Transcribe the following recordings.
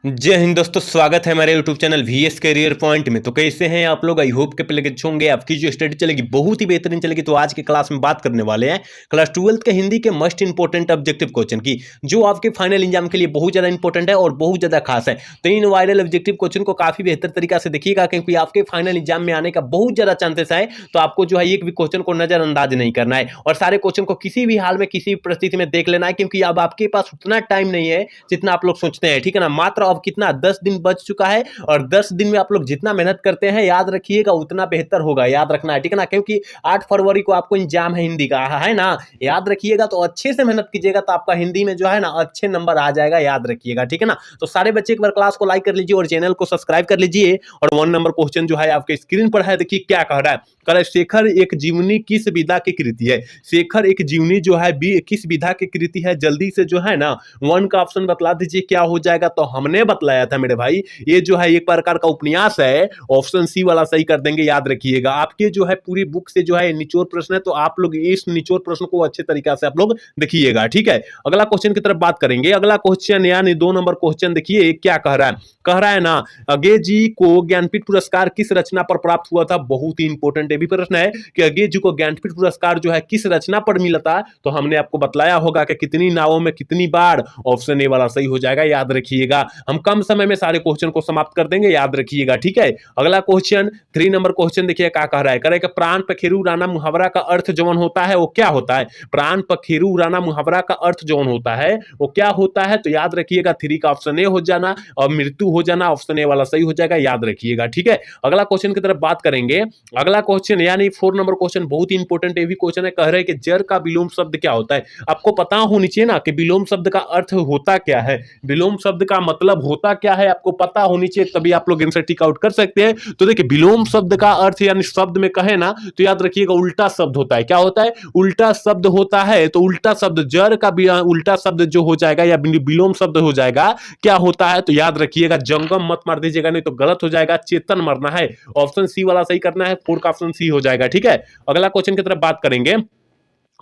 जय हिंद दोस्तों, स्वागत है हमारे YouTube channel VS career point में। तो कैसे हैं आप लोग? आई होप के प्ले के अच्छे होंगे। आपकी जो स्टडी चलेगी बहुत ही बेहतरीन चलेगी। तो आज के क्लास में बात करने वाले हैं क्लास 12th के हिंदी के मोस्ट इंपोर्टेंट ऑब्जेक्टिव क्वेश्चन की, जो आपके फाइनल एग्जाम के लिए बहुत ज्यादा इंपॉर्टेंट है और बहुत ज्यादा खास है। तो इन वायरल ऑब्जेक्टिव क्वेश्चन को काफी बेहतर तरीका से देखिएगा, क्योंकि आपके फाइनल एग्जाम में आने का बहुत ज्यादा चांसेस है। तो आपको जो है एक भी क्वेश्चन को नजरअंदाज नहीं करना है और सारे क्वेश्चन को किसी भी हाल में किसी भी परिस्थिति में देख लेना है, क्योंकि अब आपके पास उतना टाइम नहीं है जितना आप लोग सोचते हैं। ठीक है ना? मात्र अब कितना 10 दिन बच चुका है और 10 दिन में आप लोग जितना मेहनत करते हैं, याद रखिएगा, उतना बेहतर होगा। याद रखना है, ठीक है ना? क्योंकि 8 फरवरी को आपको एग्जाम है हिंदी का, है ना? याद रखिएगा। तो अच्छे से मेहनत कीजिएगा तो आपका हिंदी में जो है ना अच्छे नंबर आ जाएगा। याद रखिएगा, ठीक है ना? तो सारे बच्चे एक बार क्लास को लाइक कर लीजिए और चैनल को सब्सक्राइब कर लीजिए। और 1 नंबर क्वेश्चन जो है आपके स्क्रीन पर है, देखिए क्या कह रहा है। कह रहा है शेखर एक जीवनी किस विधा की कृति है। शेखर एक जीवनी जो है किस विधा की कृति है, जल्दी से जो है ना 1 का ऑप्शन बतला दीजिए क्या हो जाएगा। तो हमने बतलाया था मेरे भाई, ये जो है एक प्रकार का उपन्यास है। ऑप्शन सी वाला सही कर देंगे। याद रखिएगा, आपके जो है पूरी बुक से जो है निचोड़ प्रश्न है, तो आप लोग इस निचोड़ प्रश्न को अच्छे तरीके से आप लोग देखिएगा, ठीक है? अगला क्वेश्चन की तरफ बात करेंगे। अगला क्वेश्चन यानी 2 नंबर क्वेश्चन देखिए क्या कह रहा है। कह रहा है ना, अगे जी को ज्ञानपीठ पुरस्कार किस रचना पर प्राप्त हुआ था। बहुत ही इंपॉर्टेंट भी प्रश्न है कि अगे जी को ज्ञानपीठ पुरस्कार जो है किस रचना पर मिला था। तो हमने आपको बतलाया होगा कि कितनी नावों में कितनी बार। ऑप्शन ए वाला सही हो जाएगा। याद रखिएगा, हम कम समय में सारे क्वेश्चन को समाप्त कर देंगे। याद रखिएगा, ठीक है? अगला क्वेश्चन 3 नंबर क्वेश्चन देखिए क्या कह रहा है। करे कि प्राण पखेरु राणा मुहावरा का अर्थ जौन होता है वो क्या होता है। प्राण पखेरु राणा मुहावरा का अर्थ जौन होता है वो क्या होता है। तो याद रखिएगा 3 का ऑप्शन ए हो जाना और मृत्यु हो जाना। ऑप्शन ए वाला सही हो जाएगा। याद रखिएगा, ठीक है? अगला क्वेश्चन की तरफ बात करेंगे। अगला क्वेश्चन यानी 4 नंबर क्वेश्चन बहुत ही इंपॉर्टेंट भी क्वेश्चन है। कह रहे हैं कि जर का विलोम शब्द क्या होता है। आपको पता होनी चाहिए ना कि विलोम शब्द का अर्थ होता क्या है, विलोम शब्द का मतलब होता क्या है, आपको पता होनी चाहिए, तभी आप लोग आंसर टिक आउट कर सकते हैं। तो देखिए विलोम शब्द का अर्थ यानी शब्द में कहे ना तो याद रखिएगा उल्टा शब्द होता है। क्या होता है? उल्टा शब्द होता है। तो उल्टा शब्द जर का उल्टा शब्द जो हो जाएगा या विलोम शब्द हो जाएगा क्या होता है। तो याद रखिएगा, जंगम मत मार दीजिएगा, नहीं तो गलत हो जाएगा। चेतन मरना है। ऑप्शन सी वाला सही करना है। 4 का ऑप्शन सी हो जाएगा, ठीक है? अगला क्वेश्चन की तरफ बात करेंगे।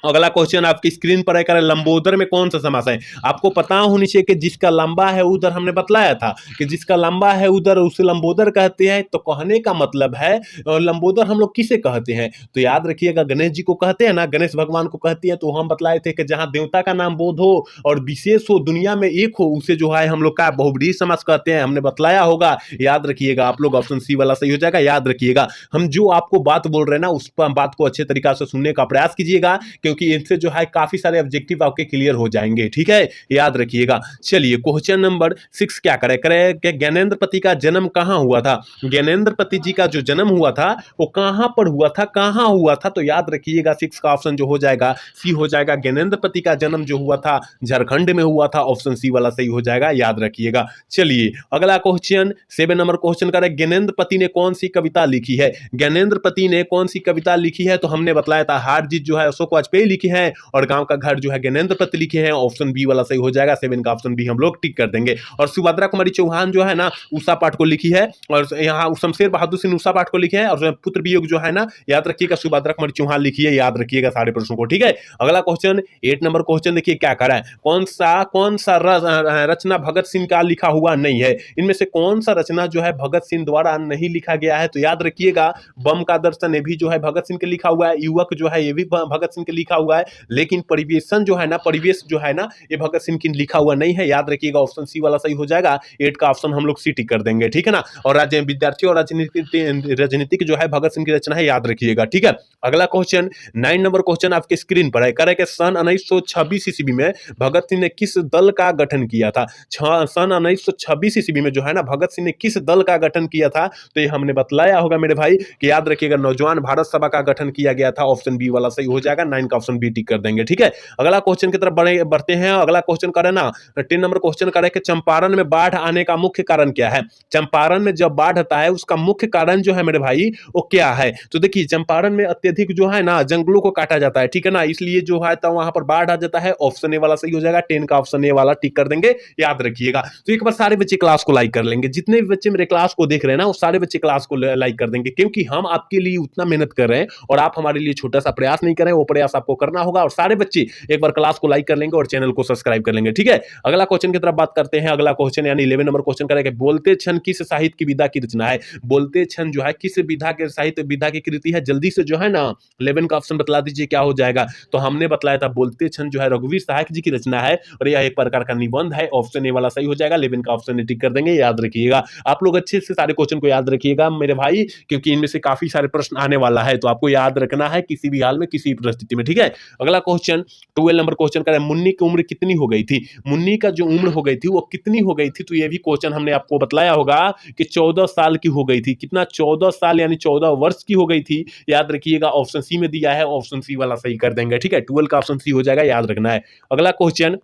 अगला क्वेश्चन आपकी स्क्रीन पर है, लंबोदर में कौन सा समास है। आपको पता होनी चाहिए कि जिसका लंबा है उधर, हमने बतलाया था कि जिसका लंबा है उधर उसे लंबोदर कहते हैं। तो कहने का मतलब है लंबोदर हम लोग किसे कहते हैं। तो याद रखिएगा गणेश जी को कहते हैं ना, गणेश भगवान को कहती है। तो हम बतलाए थे कि जहां देवता का नाम बोध हो और विशेष हो, दुनिया में एक हो, उसे जो है हम लोग का बहुब्रीहि समास कहते हैं। हमने बतलाया होगा। याद रखिएगा, आप लोग ऑप्शन सी वाला सही हो जाएगा। याद रखिएगा, हम जो आपको बात बोल रहे हैं ना उस बात को अच्छे तरीका से सुनने का प्रयास कीजिएगा, क्योंकि इनसे जो है काफी सारे ऑब्जेक्टिव आपके क्लियर हो जाएंगे, ठीक है? याद रखिएगा। चलिए क्वेश्चन नंबर 6 क्या करे कि ज्ञानेंद्रपति का जन्म कहां हुआ था। ज्ञानेंद्रपति जी का जो जन्म हुआ था वो कहां पर हुआ था, कहां हुआ था। तो याद रखिएगा 6 का ऑप्शन जो हो जाएगा सी हो जाएगा। ज्ञानेंद्रपति का जन्म जो हुआ था झारखंड में हुआ था। ऑप्शन सी वाला सही हो जाएगा। याद रखिएगा। चलिए अगला क्वेश्चन 7 नंबर क्वेश्चन करे ज्ञानेंद्रपति ने कौन सी कविता लिखी है। ज्ञानेंद्रपति ने कौन सी कविता लिखी है। तो हमने बतलाया था हार जीत जो है अशोक वाजपेयी लिखी है और गांव का घर जो है ज्ञानेंद्रपति लिखे हैं। ऑप्शन बी वाला सही हो जाएगा। 7 का ऑप्शन बी हम लोग टिक कर देंगे। और सुभद्रा कुमारी चौहान जो है ना उषा पाठ को लिखी है और यहाँ शमशेर बहादुर सिंह उषा पाठ को लिखे हैं। और पुत्र वियोग जो है ना याद रखिएगा सुभद्रा कुमारी चौहान लिखी है। याद रखिएगा सारे प्रश्नों को, ठीक है? अगला क्वेश्चन 8 नंबर क्वेश्चन देखिए क्या कर रहा है। कौन सा रचना भगत सिंह का लिखा हुआ नहीं है। इनमें से कौन सा रचना जो है भगत सिंह द्वारा नहीं लिखा गया है। तो याद रखिएगा बम का दर्शन ये भी जो है भगत सिंह के लिखा हुआ है। युवक जो है ये भी भगत सिंह के लिखा हुआ है। लेकिन परिवेशन जो है ना, परिवेश जो है ना, ये भगत सिंह की लिखा हुआ नहीं है। याद रखिएगा ऑप्शन सी वाला सही हो जाएगा। 8 का ऑप्शन हम लोग सी टिक कर देंगे, ठीक है ना? और राज्य विद्यार्थी और राजनीतिक जो है भगत सिंह की रचना है। याद रखिएगा, ठीक है? अगला क्वेश्चन 9 नंबर क्वेश्चन आपके स्क्रीन पर है। करे कि सन 1926 ईस्वी में भगत सिंह ने किस दल का गठन किया था। सन 1926 ईस्वी में जो है ना भगत सिंह ने किस दल का गठन किया था। तो ये हमने बतलाया होगा मेरे भाई कि याद रखिएगा नौजवान भारत सभा का गठन किया गया था। ऑप्शन बी वाला सही हो जाएगा। 9 का ऑप्शन बी टिक कर देंगे, ठीक है? अगला क्वेश्चन की तरफ बढ़ते हैं। अगला क्वेश्चन करे ना 10 नंबर क्वेश्चन करे कि चंपारण में बाढ़ आने का मुख्य कारण क्या है। चंपारण में जब बाढ़ आता है उसका मुख्य कारण जो है मेरे भाई वो क्या है। तो देखिए चंपारण में अत्यधिक जो है ना जंगलों को काटा जाता है, ठीक है ना? इसलिए जो है तो वहां पर बाढ़ आ जाता है। ऑप्शन ए वाला सही हो जाएगा। 10 का ऑप्शन ए वाला टिक कर देंगे। याद रखिएगा। तो एक बार सारे बच्चे क्लास को लाइक कर लेंगे। जितने भी बच्चे मेरे क्लास को देख रहे हैं ना वो सारे बच्चे क्लास को लाइक कर देंगे, क्योंकि हम आपके लिए उतना मेहनत कर रहे हैं और आप हमारे लिए छोटा सा प्रयास नहीं कर रहे हैं। वो प्रयास आप आपको करना होगा, और सारे बच्चे एक बार क्लास को लाइक कर लेंगे और चैनल को सब्सक्राइब कर लेंगे, ठीक है। अगला क्वेश्चन की तरफ बात करते हैं। अगला क्वेश्चन यानी 11 नंबर क्वेश्चन करेंगे, बोलते क्षण किस साहित्य की विधा की रचना है। बोलते क्षण जो है किस विधा के साहित्य विधा की कृति है, जल्दी से जो है ना 11 का ऑप्शन बतला दीजिए क्या हो जाएगा। तो हमने बतलाया था बोलते क्षण जो है रघुवीर सहायक जी की रचना है, और यह एक प्रकार का निबंध है। ऑप्शन ए वाला सही हो जाएगा, 11 का ऑप्शन टिक कर देंगे, याद रखिएगा। आप लोग अच्छे से सारे क्वेश्चन को याद रखिएगा मेरे भाई, क्योंकि इनमें से काफी सारे प्रश्न आने वाला है, तो आपको याद रखना है किसी भी हाल में किसी भी परिस्थिति में, ठीक है। अगला क्वेश्चन 12 नंबर क्वेश्चन का, मुन्नी की उम्र कितनी हो गई थी। मुन्नी का जो उम्र हो गई थी वो कितनी हो गई थी, तो ये भी क्वेश्चन हमने आपको बतलाया होगा कि 14 साल की हो गई थी। कितना, 14 साल यानी 14 वर्ष की हो गई थी, याद रखिएगा। ऑप्शन सी में दिया है, ऑप्शन सी वाला सही कर देंगे, ठीक है। 12 का ऑप्शन सी हो जाएगा, याद रखना है। अगला क्वेश्चन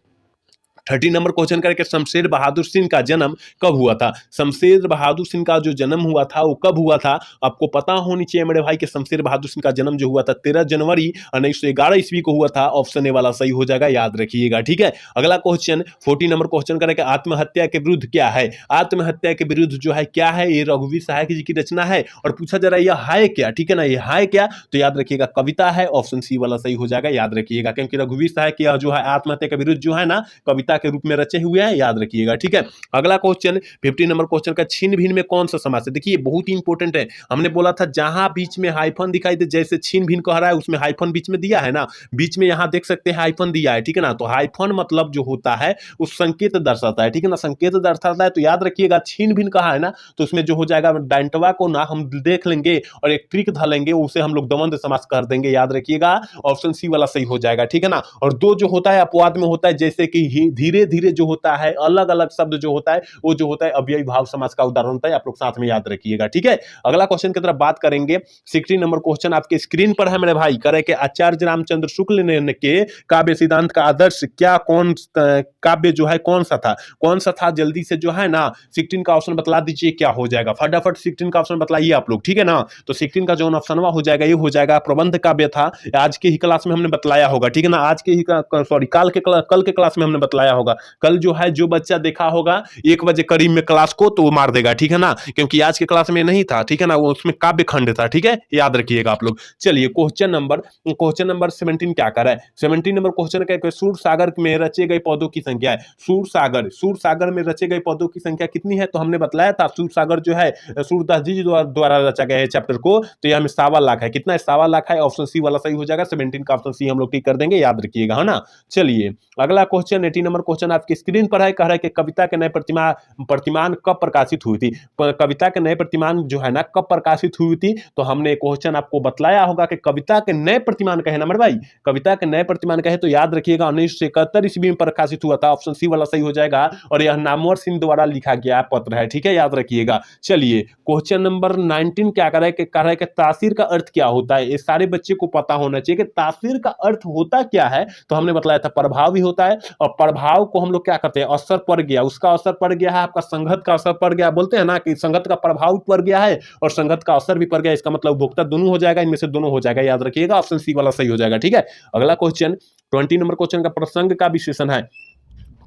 30 नंबर क्वेश्चन करके, शमशेर बहादुर सिंह का जन्म कब हुआ था। शमशेर बहादुर सिंह का जो जन्म हुआ था वो कब हुआ था, आपको पता होनी चाहिए मेरे भाई कि शमशेर बहादुर सिंह का जन्म जो हुआ था 13 जनवरी 1911 ईस्वी को हुआ था। ऑप्शन ए वाला सही हो जाएगा, याद रखिएगा, ठीक है। अगला क्वेश्चन 14 नंबर क्वेश्चन करके, आत्महत्या के विरुद्ध क्या है। आत्महत्या के विरुद्ध जो है क्या है, ये रघुवीर सहायक जी की रचना है, और पूछा जा रहा है यह है क्या, ठीक है ना, यह है क्या, तो याद रखिएगा कविता है। ऑप्शन सी वाला सही हो जाएगा, याद रखिएगा, क्योंकि रघुवीर सहायक यह जो है आत्महत्या के विरुद्ध जो है ना कविता के रूप में रचे हुए हैं, याद रखिएगा, ठीक है। अगला क्वेश्चन 15 नंबर क्वेश्चन का, छिन्न भिन्न में कौन सा समास है। देखिए बहुत ही इंपॉर्टेंट है, हमने बोला था जहां बीच में हाइफन दिखाई दे, जैसे छिन्न भिन्न कह रहा है उसमें हाइफन बीच में दिया है ना, बीच में यहां देख सकते हैं हाइफन दिया है, ठीक है ना। तो हाइफन मतलब जो होता है उस संकेत दर्शाता है, ठीक है ना, संकेत दर्शाता है। तो याद रखिएगा छिन्न भिन्न कहा है ना, तो उसमें जो हो जाएगा डांटवा को ना हम देख लेंगे और एक ट्रिक धलेंगे, उसे हम लोग द्वंद्व समास कर देंगे, याद रखिएगा। ऑप्शन सी वाला सही हो जाएगा, ठीक है ना। और दो जो होता है अपवाद में होता है, जैसे कि धीरे धीरे जो होता है, अलग अलग शब्द जो होता है वो जो होता है अव्ययी भाव समास का उदाहरण होता है, आप लोग साथ में याद रखिएगा, ठीक है। अगला क्वेश्चन की तरफ बात करेंगे। 16 नंबर क्वेश्चन आपके स्क्रीन पर है मेरे भाई, करे के आचार्य रामचंद्र शुक्ल ने के काव्य सिद्धांत का आदर्श क्या, कौन काव्य जो है कौन सा था, कौन सा था, जल्दी से जो है ना 16 का ऑप्शन बतला दीजिए क्या हो जाएगा, फटाफट 16 का ऑप्शन बतलाइए आप लोग, ठीक है ना। तो 16 का जो ऑप्शन हो जाएगा ये हो जाएगा प्रबंध काव्य था। आज के ही क्लास में हमने बतलाया होगा, ठीक है ना, आज के ही सॉरी कल के क्लास में हमने बतलाया होगा। कल जो है जो बच्चा देखा होगा 1 बजे करीब में क्लास को, तो वो मार देगा, ठीक है ना, क्योंकि आज के क्लास में नहीं था, ठीक है ना, वो उसमें काव्य खंड था, ठीक है, याद रखिएगा आप लोग। चलिए क्वेश्चन नंबर 17 क्या कर रहा है। 17 नंबर क्वेश्चन का, सूर सागर में रचे गए पौधों की संख्या है। सूर सागर में रचे गए पौधों की संख्या कितनी है, तो हमने बतलाया था सूर सागर जो है सूरदास जी द्वारा रचा गया है चैप्टर को, तो यह हमें 1.25 लाख है। कितना है, 1.25 लाख है। ऑप्शन सी वाला सही हो जाएगा, 17 का ऑप्शन सी हम लोग टिक कर देंगे, याद रखिएगा, है ना। चलिए अगला क्वेश्चन 18 नंबर क्वेश्चन आपकी स्क्रीन पर है, कह रहा है कि कविता के नए प्रतिमान कब प्रकाशित हुई थी। कविता के नए प्रतिमान जो है ना कब प्रकाशित हुई थी, तो हमने क्वेश्चन आपको बतलाया होगा कि कविता के नए प्रतिमान कहे ना मेरे भाई, कविता के नए प्रतिमान कहे तो याद रखिएगा 1971 ईस्वी में प्रकाशित हुआ था। ऑप्शन सी वाला सही हो जाएगा, और यह नामवर सिंह द्वारा लिखा गया पत्र है, ठीक है, याद रखिएगा। चलिए क्वेश्चन नंबर 19 क्या कह रहा है कि तासीर का अर्थ क्या होता है। ये सारे बच्चे को पता होना चाहिए कि तासीर का अर्थ होता क्या है, तो हमने बतलाया था प्रभाव भी होता है, और प्रभाव को हम लोग क्या करते हैं, असर पड़ गया, उसका असर पड़ गया है, आपका संगत का असर पड़ गया, बोलते हैं ना कि संगत का प्रभाव पड़ गया है और संगत का असर भी पड़ गया, इसका मतलब उपभोक्ता दोनों हो जाएगा, इनमें से दोनों हो जाएगा, याद रखिएगा। ऑप्शन सी वाला सही हो जाएगा, ठीक है। अगला क्वेश्चन 20 नंबर क्वेश्चन का, प्रसंग का विशेषण है।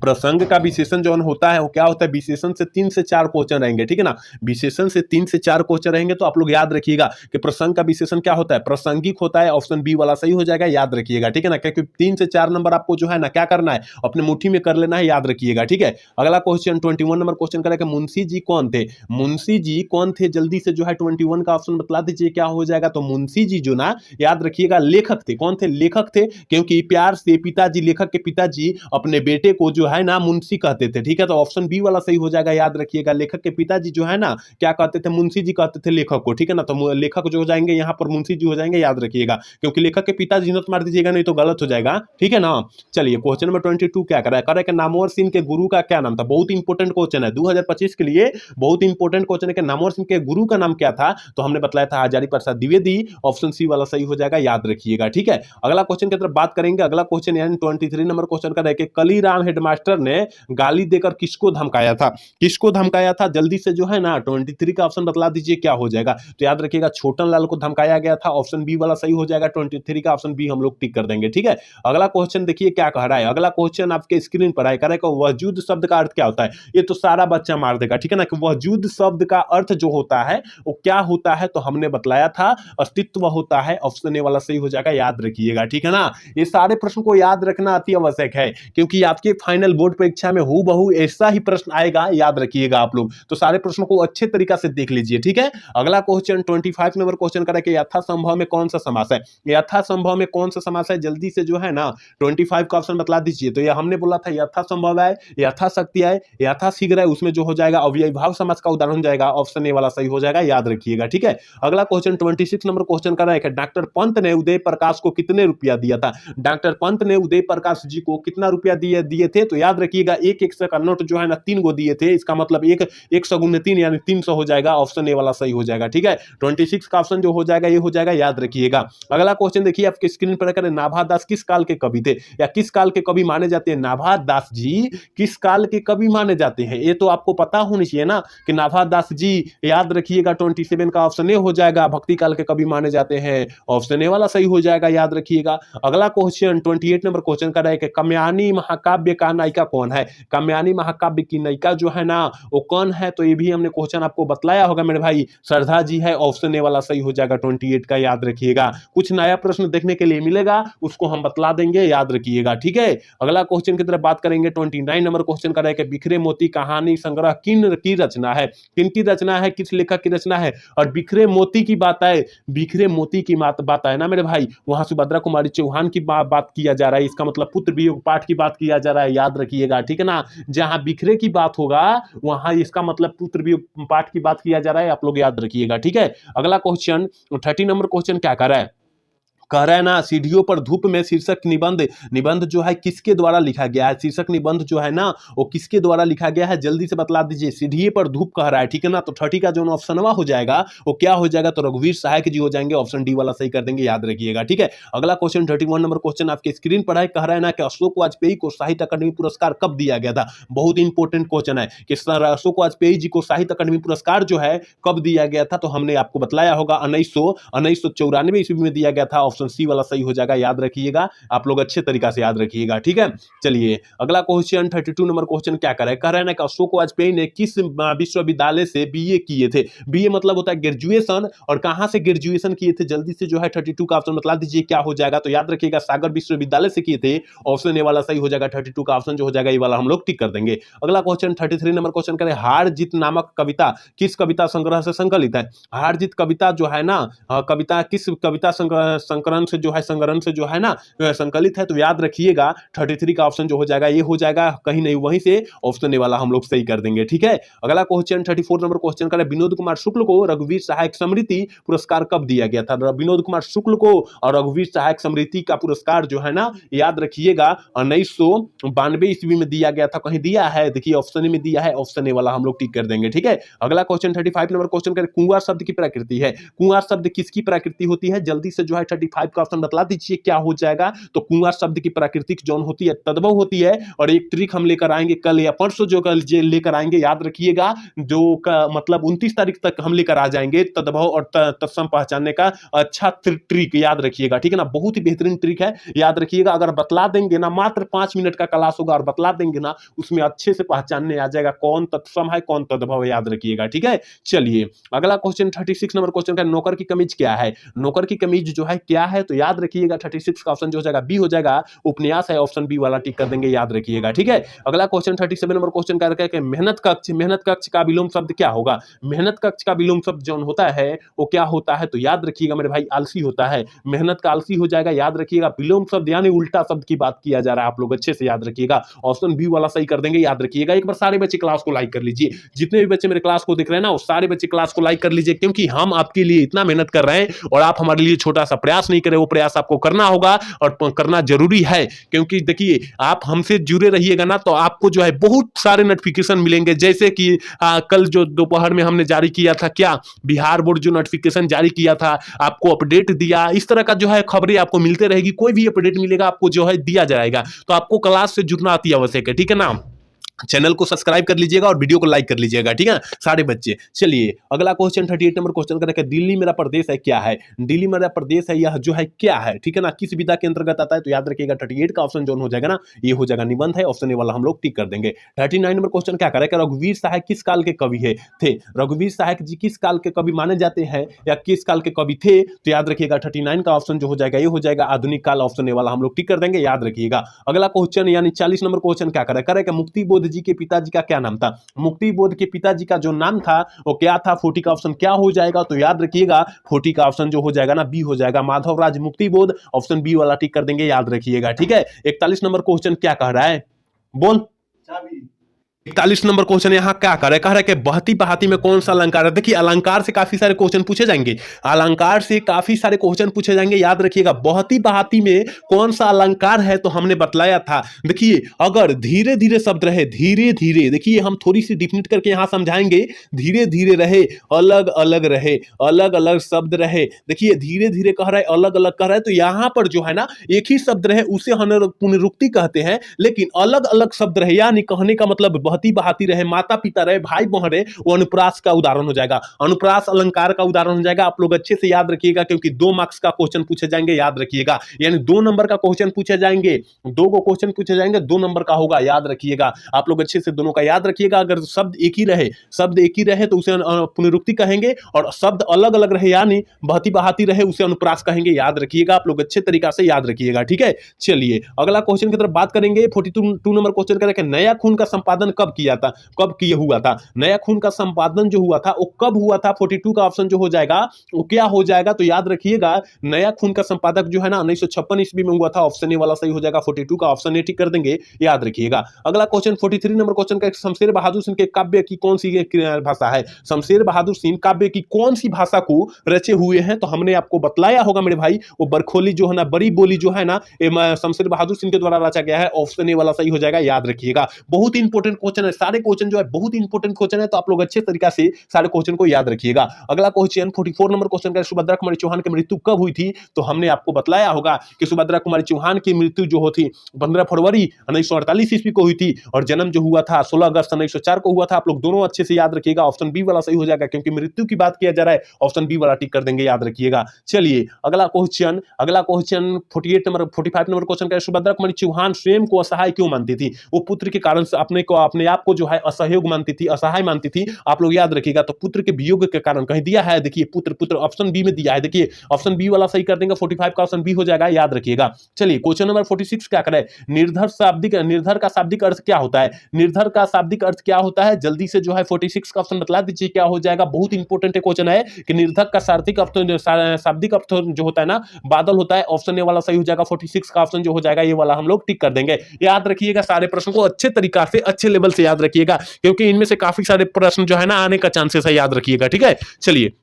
प्रसंग का विशेषण जो होता है वो क्या होता है, विशेषण से 3 से 4 क्वेश्चन रहेंगे, ठीक है ना, विशेषण से 3 से 4 क्वेश्चन रहेंगे, तो आप लोग याद रखिएगा कि प्रसंग का विशेषण क्या होता है, प्रासंगिक होता है। ऑप्शन बी वाला सही हो जाएगा, याद रखिएगा, ठीक है ना, क्योंकि 3 से 4 नंबर आपको जो है ना क्या करना है, अपने मुट्ठी में कर लेना है, याद रखिएगा, ठीक है। अगला क्वेश्चन 21 नंबर क्वेश्चन करेगा, मुंशी जी कौन थे। मुंशी जी कौन थे, जल्दी से जो है 21 का ऑप्शन बतला दीजिए क्या हो जाएगा। तो मुंशी जी जो ना याद रखिएगा लेखक थे। कौन थे, लेखक थे, क्योंकि प्यार से पिताजी, लेखक के पिताजी अपने बेटे को जो है ना मुंशी कहते थे, ठीक है। तो ऑप्शन बी वाला सही हो जाएगा, याद रखिएगा, लेखक के पिताजी जो है ना क्या कहते थे, मुंशी जी कहते थे लेखक को, ठीक है ना। तो लेखक जो हो जाएंगे यहाँ पर मुंशी जी हो जाएंगे, याद रखिएगा, क्योंकि लेखक के पिताजी मत मार दीजिएगा, नहीं तो गलत हो जाएगा, ठीक है ना। चलिए क्वेश्चन नंबर 22 क्या कर रहा है, नामवर सिंह के गुरु का क्या नाम था। बहुत इंपॉर्टेंट क्वेश्चन है 2025 के लिए, बहुत इंपॉर्टेंट क्वेश्चन है कि नामवर सिंह के गुरु का नाम क्या था, तो हमने बताया था हजारी प्रसाद द्विवेदी। ऑप्शन सी वाला सही हो जाएगा, याद रखिएगा, ठीक है। अगला क्वेश्चन की तरफ बात करेंगे। अगला क्वेश्चन यानी 23 नंबर क्वेश्चन का है कि कलीराम हेडमास्टर मास्टर ने गाली देकर किसको धमकाया था? किसको धमकाया था? जल्दी से जो है ना 23 का ऑप्शन बतला दीजिए क्या हो जाएगा। तो याद रखिएगा छोटन लाल को धमकाया गया था, ऑप्शन बी वाला सही हो जाएगा। 23 का ऑप्शन बी हम लोग टिक कर देंगे, ठीक है। अगला क्वेश्चन देखिए क्या कह रहा है। अगला क्वेश्चन आपके स्क्रीन पर है, कह रहा है कि वजूद शब्द का अर्थ क्या होता है। ये तो सारा बच्चा मार देगा, ठीक है ना। कि वजूद शब्द का अर्थ जो होता है वो क्या होता है, तो हमने बतलाया था अस्तित्व होता है। ऑप्शन ए वाला सही हो जाएगा, याद रखिएगा, ठीक है ना। ये सारे प्रश्न को याद रखना अति आवश्यक है, क्योंकि आपके फाइनल बोर्ड परीक्षा में हूबहू ऐसा ही प्रश्न आएगा, याद रखिएगा आप लोग। तो सारे प्रश्नों को अच्छे तरीका से देख लीजिए, ठीक है। अगला क्वेश्चन 25 नंबर क्वेश्चन करा कि यथासंभव में कौन सा समास है। यथासंभव में कौन सा समास है, जल्दी से जो है ना 25 का ऑप्शन बतला दीजिए। तो ये हमने बोला था यथासंभव है, यथाशक्ति है, यथाशीघ्र है, उसमें जो हो जाएगा अव्ययीभाव समास का उदाहरण जाएगा। ऑप्शन ए वाला सही हो जाएगा, याद रखिएगा, ठीक है। अगला क्वेश्चन 26 नंबर क्वेश्चन कर रहा है, डॉक्टर पंत ने उदय प्रकाश को कितने रुपया दिया था। डॉक्टर पंत ने उदय प्रकाश जी को कितना रुपया दिए थे, तो याद रखिएगा एक 100 का नोट जो है ना 3 गो दिए थे। इसका मतलब एक 100 गुने 3 यानी 300 हो जाएगा। ऑप्शन ए वाला सही हो जाएगा, ठीक है। 26 का ऑप्शन जो हो जाएगा ये हो जाएगा, याद रखिएगा। अगला क्वेश्चन देखिए आपके स्क्रीन पर, नाभादास किस काल के कवि थे या किस काल के कवि माने जाते हैं। नाभादास जी किस काल के कवि माने जाते हैं, ये तो आपको पता होनी चाहिए ना कि नाभादास जी, याद रखिएगा 27 का ऑप्शन ए हो जाएगा, भक्ति काल के कवि माने जाते हैं। ऑप्शन ए वाला सही हो जाएगा, याद रखिएगा। अगला क्वेश्चन 28 नंबर क्वेश्चन का है कि काम्यानी महाकाव्य का नायिका कौन है। काम्यानी महाकाव्य की नायिका जो है ना वो कौन है, तो ये भी हमने क्वेश्चन आपको बतलाया होगा मेरे भाई, श्रद्धा जी है। ऑप्शन ए वाला सही हो जाएगा 28 का, याद रखिएगा। कुछ नया प्रश्न देखने के लिए मिलेगा, उसको हम बतला देंगे, याद रखिएगा, ठीक है। अगला क्वेश्चन की तरफ बात करेंगे 29 नंबर क्वेश्चन का है कि बिखरे मोती कहानी संग्रह किन की रचना है। किन की रचना है, किस लेखक की रचना है। और बिखरे मोती की बात है, बिखरे मोती की बात है ना मेरे भाई, वहां सुभद्रा कुमारी चौहान की बात किया जा रहा है। इसका मतलब पुत्र वियोग पाठ की बात किया जा रहा है, याद रखिएगा, ठीक है ना। जहां बिखरे की बात होगा वहां इसका मतलब पुत्र वियोग पाठ की बात किया जा रहा है, आप लोग याद रखिएगा, ठीक है। अगला क्वेश्चन 30 नंबर क्वेश्चन क्या कर रहा है, कह रहा है ना सीढ़ियों पर धूप में शीर्षक निबंध जो है किसके द्वारा लिखा गया है। शीर्षक निबंध जो है ना वो किसके द्वारा लिखा गया है, जल्दी से बतला दीजिए। सीढ़ियों पर धूप कह रहा है, ठीक है ना। तो 30 का जो ऑप्शन हो जाएगा वो क्या हो जाएगा, तो रघुवीर सहायक जी हो जाएंगे। ऑप्शन डी वाला सही कर देंगे, याद रखिएगा, ठीक है। अगला क्वेश्चन 31 नंबर क्वेश्चन आपके स्क्रीन पर है, कह रहा है ना कि अशोक वाजपेयी को साहित्य अकादमी पुरस्कार कब दिया गया था। बहुत इंपॉर्टेंट क्वेश्चन है कि सर अशोक वाजपेयी जी को साहित्य अकादमी पुरस्कार जो है कब दिया गया था, तो हमने आपको बतलाया होगा 1994 ईस्वी में दिया गया था। ऑप्शन सी वाला सही हो जाएगा, याद रखिएगा, आप लोग अच्छे तरीका से याद रखिएगा, ठीक है। चलिए अगला क्वेश्चन 32 नंबर क्वेश्चन क्या कर रहा है, कह रहा है ना कि अशोक वाजपेयी ने किस विश्वविद्यालय से बीए किए थे। बीए मतलब होता है ग्रेजुएशन, और कहां से ग्रेजुएशन किए थे, जल्दी से जो है 32 का ऑप्शन बतला दीजिए क्या हो जाएगा। तो याद रखिएगा सागर विश्वविद्यालय से किए थे। ऑप्शन ए वाला सही हो जाएगा, 32 का ऑप्शन जो हो जाएगा ये वाला हम लोग टिक कर देंगे। अगला क्वेश्चन 33 नंबर क्वेश्चन करें, हार जीत नामक कविता किस कविता संग्रह से संकलित है। हार जीत कविता जो है ना कविता किस कविता संकलन से जो है ना संकलित है, तो याद रखिएगा 33 का ऑप्शन जो हो जाएगा ये हो जाएगा, कहीं नहीं वहीं से ऑप्शन ए वाला हम लोग सही कर देंगे, ठीक है। अगला क्वेश्चन 34 नंबर क्वेश्चन करें, विनोद कुमार शुक्ल को रघुवीर सहायक स्मृति पुरस्कार कब दिया गया था। विनोद कुमार शुक्ल को और रघुवीर सहायक स्मृति का पुरस्कार जो है ना याद रखिएगा 1992 ईस्वी में दिया गया था। कहीं दिया है, देखिए ऑप्शन ए में दिया है, ऑप्शन ए वाला हम लोग टिक कर देंगे, ठीक है। अगला क्वेश्चन 35 नंबर क्वेश्चन करें, कुंवार शब्द की प्रकृति है। कुंवार शब्द किसकी प्रकृति होती है, जल्दी से जो है 35 का ऑप्शन बतला दीजिए क्या हो जाएगा। तो कुंवार शब्द की प्राकृतिक जौन होती है तद्भव होती है, और एक ट्रिक हम लेकर आएंगे कल या परसों, जो कल लेकर आएंगे याद रखिएगा, जो मतलब 29 तारीख तक हम लेकर आ जाएंगे तद्भव और तत्सम पहचानने का अच्छा ट्रिक, याद रखिएगा, ठीक है ना। बहुत ही बेहतरीन ट्रिक है, याद रखिएगा। अगर बतला देंगे ना, मात्र 5 मिनट का क्लास होगा और बतला देंगे ना, उसमें अच्छे से पहचानने आ जाएगा कौन तत्सम है कौन तद्भव है, याद रखिएगा, ठीक है। चलिए अगला क्वेश्चन 36 नंबर क्वेश्चन का, नौकर की कमीज क्या है। नौकर की कमीज जो है क्या है, तो याद रखिएगा 36 का ऑप्शन जो हो जाएगा बी हो जाएगा, उपन्यास है। ऑप्शन बी वाला टिक कर देंगे, याद रखिएगा, ठीक है। अगला क्वेश्चन 37 नंबर क्वेश्चन का है कि मेहनत कक्ष का विलोम शब्द क्या होगा। मेहनत कक्ष का विलोम शब्द जो होता है वो क्या होता है, तो याद रखिएगा मेरे भाई आलसी होता है। मेहनत का आलसी हो जाएगा, याद रखिएगा। विलोम शब्द यानी उल्टा शब्द की बात किया जा रहा है, आप लोग अच्छे से याद रखिएगा। ऑप्शन बी वाला सही कर देंगे, याद रखिएगा। एक बार सारे बच्चे क्लास को लाइक कर लीजिए, जितने भी बच्चे मेरे क्लास को देख रहे हैं ना वो सारे बच्चे क्लास को लाइक कर लीजिए, क्योंकि हम आपके लिए इतना मेहनत कर रहे हैं और आप हमारे लिए छोटा सा प्रयास नहीं नहीं करे वो प्रयास आपको करना होगा और करना जरूरी है, क्योंकि देखिए आप हमसे जुड़े रहिएगा ना तो आपको जो है बहुत सारे नोटिफिकेशन मिलेंगे। जैसे कि कल जो दोपहर में हमने जारी किया था, क्या बिहार बोर्ड जो नोटिफिकेशन जारी किया था, आपको अपडेट दिया, इस तरह का जो है खबरें आपको मिलते रहेगी। कोई भी अपडेट मिलेगा आपको जो है दिया जाएगा, तो आपको क्लास से जुड़ना अति आवश्यक है, ठीक है ना। चैनल को सब्सक्राइब कर लीजिएगा और वीडियो को लाइक कर लीजिएगा, ठीक है सारे बच्चे। चलिए अगला क्वेश्चन 38 नंबर क्वेश्चन करेंगे, दिल्ली मेरा प्रदेश है क्या है। दिल्ली मेरा प्रदेश है यह जो है क्या है, ठीक है ना, किस विधा के अंतर्गत आता है, तो याद रखिएगा 38 का ऑप्शन जो हो जाएगा ना, ये हो जाएगा निबंध है, ऑप्शन ए वाला हम लोग टिक कर देंगे। 39 नंबर क्वेश्चन क्या करें, रघुवीर सहाय किस काल के कवि है थे। रघुवीर सहाय जी किस काल के कवि माने जाते हैं या किस काल के कवि थे, तो याद रखिएगा 39 का ऑप्शन जो हो जाएगा ये हो जाएगा आधुनिक काल, ऑप्शन ए वाला हम लोग टिक कर देंगे, याद रखिएगा। अगला क्वेश्चन यानी 40 नंबर क्वेश्चन क्या करें, मुक्ति बोध जी के पिताजी का क्या नाम था। मुक्ति बोध के पिताजी का जो नाम था वो क्या था, 40 का ऑप्शन क्या हो जाएगा, तो याद रखिएगा 40 का ऑप्शन जो हो जाएगा ना बी हो जाएगा, माधवराज मुक्ति बोध, ऑप्शन बी वाला टिक कर देंगे, याद रखिएगा, ठीक है। 41 नंबर क्वेश्चन क्या कह रहा है, बोल। 41 नंबर क्वेश्चन यहाँ क्या कह रहा है कि बहती बहाती में कौन सा अलंकार है। देखिए अलंकार से काफी सारे क्वेश्चन पूछे जाएंगे, अलंकार से काफी सारे क्वेश्चन पूछे जाएंगे, याद रखिएगा। बहती बहाती में कौन सा अलंकार है, तो हमने बतलाया था। देखिए अगर धीरे धीरे शब्द रहे, धीरे धीरे, देखिए हम थोड़ी सी डिफिनेट करके यहाँ समझाएंगे, धीरे धीरे रहे, अलग अलग रहे, अलग अलग शब्द रहे, देखिए धीरे धीरे कह रहा है, अलग अलग कह रहा है, तो यहाँ पर जो है ना एक ही शब्द रहे उसे हम पुनरुक्ति कहते हैं, लेकिन अलग अलग शब्द रहे, यानी कहने का मतलब बहती बहाती रहे, माता पिता रहे, भाई बहन रहे, वो अनुप्रास का उदाहरण हो जाएगा, अनुप्रास अलंकार का उदाहरण हो जाएगा। आप लोग अच्छे से याद रखिएगा, क्योंकि 2 मार्क्स का क्वेश्चन पूछे जाएंगे, याद रखिएगा, यानी 2 नंबर का क्वेश्चन पूछे जाएंगे, 2 को क्वेश्चन पूछे जाएंगे, 2 नंबर का होगा, याद रखिएगा। आप लोग अच्छे से दोनों का याद रखिएगा। अगर शब्द एक ही रहे, शब्द एक ही रहे तो उसे पुनरुक्ति कहेंगे, और शब्द अलग अलग रहे यानी बहती बहाती रहे उसे अनुप्रास कहेंगे, याद रखिएगा। आप लोग अच्छे तरीका से याद रखिएगा, ठीक है। चलिए अगला क्वेश्चन की तरफ बात करेंगे। 42 नंबर क्वेश्चन करेंगे, नया खून का संपादन कब किया था, कब किया हुआ था। नया खून का संपादन जो हुआ था वो कब हुआ था, 42 का ऑप्शन जो हो जाएगा वो क्या हो जाएगा, तो याद रखिएगा नया खून का संपादक जो है ना 1956 ईस्वी में हुआ था, ऑप्शन ए वाला सही हो जाएगा, 42 का ऑप्शन ए टिक कर देंगे, याद रखिएगा। अगला क्वेश्चन 43 नंबर क्वेश्चन का, शमशेर बहादुर सिंह के काव्य की कौन सी भाषा है। शमशेर बहादुर सिंह काव्य की कौन सी भाषा को रचे हुए हैं, तो हमने आपको बतलाया होगा मेरे भाई, वो बरखोली जो है ना, बड़ी बोली जो है ना, शमशेर बहादुर सिंह के द्वारा रचा गया है, ऑप्शन ए वाला सही हो जाएगा, याद रखिएगा। बहुत इंपॉर्टेंट क्वेश्चन है, सारे क्वेश्चन जो है बहुत इंपॉर्टेंट क्वेश्चन है, तो आप लोग अच्छे तरीका से सारे क्वेश्चन को याद रखिएगा। अगला क्वेश्चन 44 नंबर क्वेश्चन का, सुभद्रा कुमारी चौहान की मृत्यु कब हुई थी, तो हमने आपको बतलाया होगा कि सुभद्रा कुमारी चौहान की मृत्यु जो होती 15 फरवरी 1948 ईस्वी को हुई थी, और जन्म जो हुआ था 16 अगस्त 1904 को हुआ था। आप लोग दोनों अच्छे से याद रखिएगा, ऑप्शन बी वाला सही हो जाएगा, क्योंकि मृत्यु की बात किया जा रहा है, ऑप्शन बी वाला टिक कर देंगे, याद रखिएगा। चलिए अगला क्वेश्चन 45 नंबर क्वेश्चन का, सुभद्रा कुमारी चौहान स्वयं को असहाय क्यों मानती थी। वो पुत्र के कारण से अपने आप को जो है असहयोग मानती थी, असहाय मानती थी, आप लोग याद रखिएगा। तो पुत्र के वियोग के कारण कहीं दिया है, देखिए पुत्र ऑप्शन बी में दिया है, देखिए ऑप्शन बी वाला सही कर देंगे, 45 का ऑप्शन बी हो जाएगा, याद रखिएगा। चलिए क्वेश्चन नंबर 46 क्या करें, निर्धर का शाब्दिक अर्थ क्या होता है। निर्धर का शाब्दिक अर्थ क्या होता है, जल्दी से जो है 46 का ऑप्शन बतला दीजिए क्या हो जाएगा। बहुत इंपॉर्टेंट क्वेश्चन है कि निर्धक का शाब्दिक अर्थ जो होता है ना बादल होता है, ऑप्शन ए वाला सही हो जाएगा, 46 का ऑप्शन जो हो जाएगा ये वाला हम लोग टिक कर देंगे, याद रखिएगा। सारे प्रश्न को अच्छे तरीका से अच्छे लेवल से याद रखिएगा, क्योंकि इनमें से काफी सारे प्रश्न जो है ना आने का चांसेस है, याद रखिएगा, ठीक है। चलिए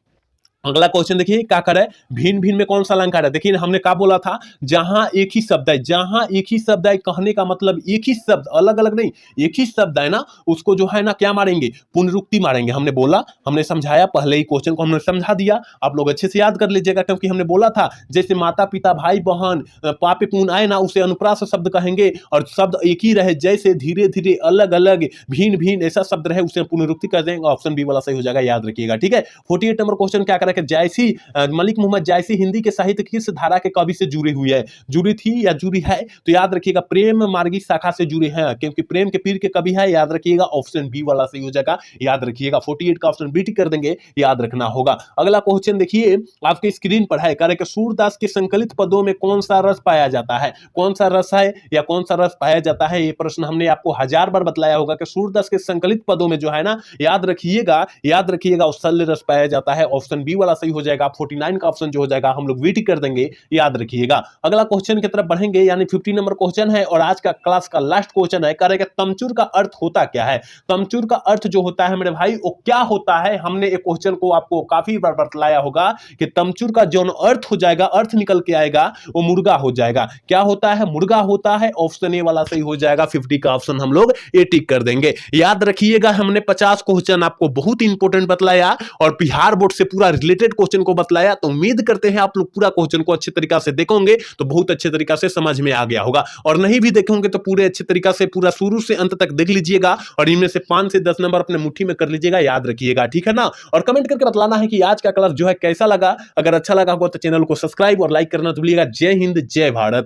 अगला क्वेश्चन देखिए क्या करे, भिन्न भिन्न में कौन सा अलंकार है। देखिए हमने क्या बोला था, जहां एक ही शब्द है, जहां एक ही शब्द है, कहने का मतलब एक ही शब्द, अलग अलग नहीं, एक ही शब्द है ना, उसको जो है ना क्या मारेंगे, पुनरुक्ति मारेंगे। हमने बोला, हमने समझाया, पहले ही क्वेश्चन को हमने समझा दिया, आप लोग अच्छे से याद कर लीजिएगा, क्योंकि हमने बोला था जैसे माता पिता भाई बहन पापे पून आए ना, उसे अनुप्रास शब्द कहेंगे, और शब्द एक ही रहे, जैसे धीरे धीरे अलग अलग भिन्न भिन्न ऐसा शब्द रहे उसे पुनरुक्ति कर देंगे, ऑप्शन बी वाला सही हो जाएगा, याद रखिएगा, ठीक है। 48 नंबर क्वेश्चन क्या करें, जायसी मलिक मोहम्मद जायसी हिंदी के साहित्य किस धारा के कवि से जुड़ी हुई है, जुड़ी थी या जुड़ी है, तो याद रखिएगा प्रेम मार्गी शाखा से जुड़े हैं, क्योंकि प्रेम के पीर के कवि है, याद रखिएगा, ऑप्शन बी वाला सही हो जाएगा, याद रखिएगा। 48 का ऑप्शन बी टिक कर देंगे, याद रखना होगा। अगला क्वेश्चन देखिए आपके स्क्रीन पर है, करें कि सूरदास के संकलित पदों में कौन सा रस पाया जाता है, कौन सा रस है या कौन सा रस पाया जाता है, ये प्रश्न हमने आपको 1000 बार बतलाया होगा कि सूरदास के संकलित पदों में जो है ना, याद रखिएगा, याद रखिएगा, शल्य रस पाया जाता है, ऑप्शन बी वाला सही हो जाएगा, 49 का ऑप्शन जो हो जाएगा हम लोग वीटी कर देंगे, याद रखिएगा। अगला क्वेश्चन की तरफ बढ़ेंगे, यानी 50 नंबर क्वेश्चन है और आज का क्लास का लास्ट क्वेश्चन है। कह रहे हैं कि तमचूर का अर्थ होता क्या है। तमचूर का अर्थ जो होता है मेरे भाई वो क्या होता है, हमने एक क्वेश्चन को आपको काफी बार बतलाया होगा कि तमचूर का जो अर्थ हो जाएगा, अर्थ निकल के आएगा वो मुर्गा हो जाएगा। क्या होता है, मुर्गा होता है। ऑप्शन ए वाला सही हो जाएगा, 50 का ऑप्शन हम लोग ए टिक कर देंगे। याद रखिएगा हमने 50 क्वेश्चन आपको बहुत इंपॉर्टेंट बतलाया और बिहार बोर्ड से पूरा रिलेटेड क्वेश्चन को बतलाया, तो उम्मीद करते हैं आप लोग पूरा क्वेश्चन को अच्छे तरीका से देखोगे तो बहुत अच्छे तरीका से समझ में आ गया होगा, और नहीं भी देखोगे तो पूरे अच्छे तरीका से पूरा शुरू से अंत तक देख लीजिएगा और इनमें से 5 से 10 नंबर अपने मुट्ठी में कर लीजिएगा, याद रखिएगा, ठीक है ना। और कमेंट करके बतलाना है कि आज का क्लास जो है कैसा लगा। अगर अच्छा लगा हो तो चैनल को सब्सक्राइब और लाइक करना तो भूलिएगा। जय हिंद, जय भारत।